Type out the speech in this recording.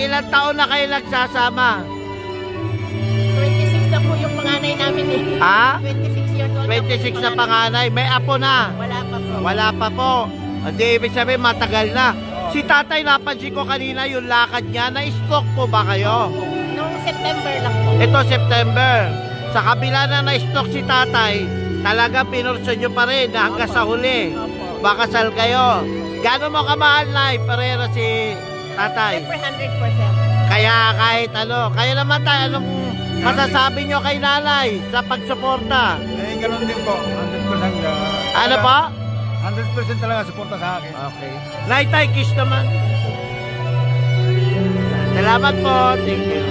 ilang taon na kayo nagsasama? 26 na po yung panganay namin eh. Ha? 26 years old 26 na panganay. May apo na? Wala pa po. Wala pa po. Hindi, ibig sabihin matagal na. Si tatay, napansin ko kanina yung lakad niya. Na-stroke po ba kayo? Noong September lang po. Ito, September. Sa kabila na na-stroke si tatay, talaga pinurso nyo pa rin hanggang sa huli. Opo. Bakasal kayo. Gano'n mo kamahal na Perera si tatay? Siyempre 100%. Kaya kahit ano. Kayo naman tayo, anong masasabi nyo kay nanay sa pagsuporta? Eh, ganoon din po. 100%. Ano po? 100% talaga suporta sa akin. Okay. Nay, tay, kiss naman. Salamat po. Thank you.